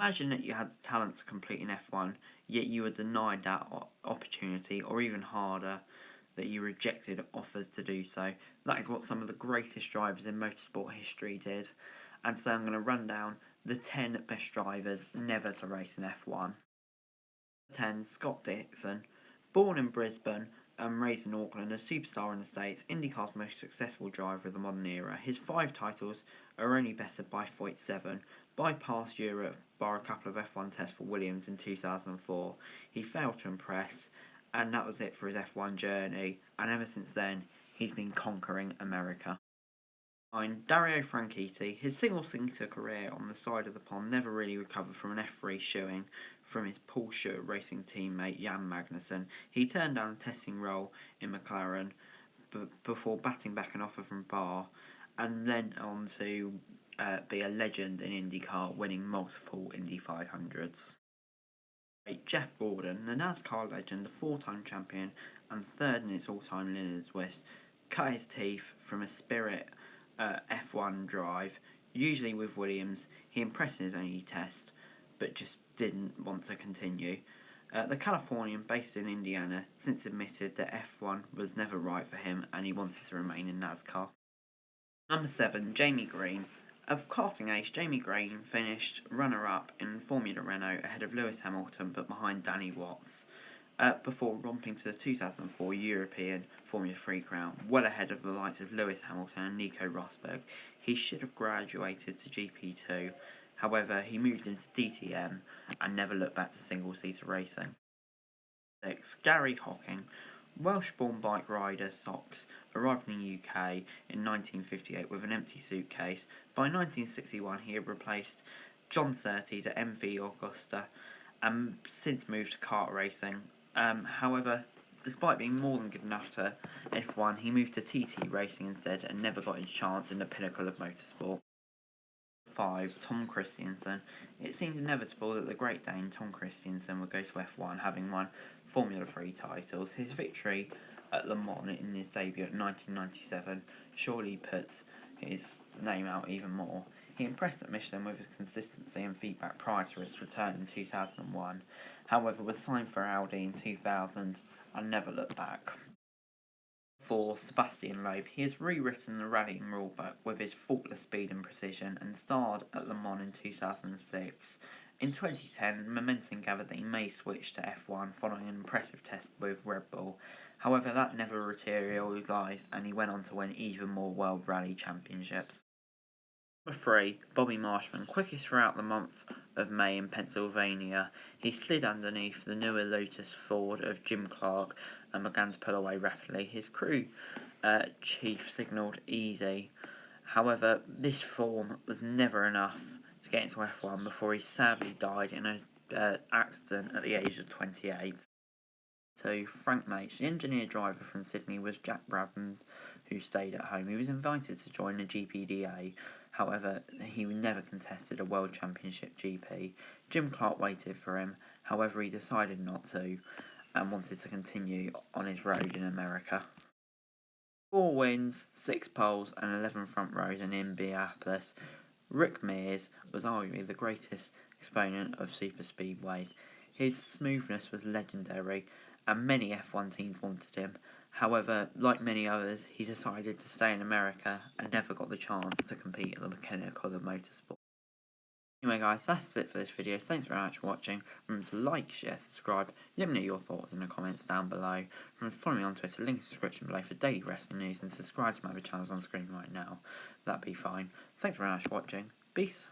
Imagine that you had the talent to complete an F1, yet you were denied that opportunity, or even harder, that you rejected offers to do so. That is what some of the greatest drivers in motorsport history did. And so I'm going to run down the 10 best drivers never to race an F1. 10. Scott Dixon. Born in Brisbane and raised in Auckland, a superstar in the States, IndyCar's most successful driver of the modern era. His 5 titles are only bettered by 47. Bypassed Europe, bar a couple of F1 tests for Williams in 2004. He failed to impress, and that was it for his F1 journey, and ever since then, he's been conquering America. 9. Dario Franchitti. His single-seater career on the side of the pond never really recovered from an F3 shoeing from his Porsche racing teammate Jan Magnussen. He turned down a testing role in McLaren before batting back an offer from Barr, and then on to be a legend in IndyCar, winning multiple Indy 500s. 8. Jeff Gordon, the NASCAR legend, the 4-time champion and 3rd in its all-time Leonard's List, cut his teeth from a Spirit F1 drive, usually with Williams. He impressed in his only test, but just didn't want to continue. The Californian, based in Indiana, since admitted that F1 was never right for him and he wanted to remain in NASCAR. Number 7. Jamie Green. Of karting age, Jamie Green finished runner-up in Formula Renault ahead of Lewis Hamilton, but behind Danny Watts, before romping to the 2004 European Formula 3 crown, well ahead of the likes of Lewis Hamilton and Nico Rosberg. He should have graduated to GP2, however he moved into DTM and never looked back to single-seater racing. 6. Gary Hocking. Welsh-born bike rider Sox arrived in the UK in 1958 with an empty suitcase. By 1961 he had replaced John Surtees at MV Augusta and since moved to kart racing. However, despite being more than good enough to F1, he moved to TT racing instead and never got his chance in the pinnacle of motorsport. 5. Tom Christiansen. It seemed inevitable that the Great Dane Tom Christiansen would go to F1, having won Formula 3 titles. His victory at Le Mans in his debut at 1997 surely puts his name out even more. He impressed at Michelin with his consistency and feedback prior to his return in 2001, however was signed for Audi in 2000 and never looked back. 4. Sebastien Loeb. He has rewritten the rallying rulebook with his faultless speed and precision and starred at Le Mans in 2006. In 2010, momentum gathered that he may switch to F1 following an impressive test with Red Bull. However, that never materialised and he went on to win even more World Rally Championships. Number 3. Bobby Marshman. Quickest throughout the month of May in Pennsylvania, he slid underneath the newer Lotus Ford of Jim Clark and began to pull away rapidly. His crew chief signalled easy. However, this form was never enough to get into F1 before he sadly died in an accident at the age of 28. So, Frank Mates, the engineer-driver from Sydney, was Jack Brabham, who stayed at home. He was invited to join the GPDA, however, he never contested a World Championship GP. Jim Clark waited for him, however, he decided not to and wanted to continue on his road in America. 4 wins, 6 poles, and 11 front rows in Indianapolis. Rick Mears was arguably the greatest exponent of super speedways. His smoothness was legendary, and many F1 teams wanted him. However, like many others, he decided to stay in America and never got the chance to compete at the pinnacle of motorsport. Anyway guys, that's it for this video. Thanks very much for watching. Remember to like, share, subscribe. Let me know your thoughts in the comments down below. Remember to follow me on Twitter, link in the description below for daily wrestling news, and subscribe to my other channels on screen right now. That'd be fine. Thanks very much for watching. Peace.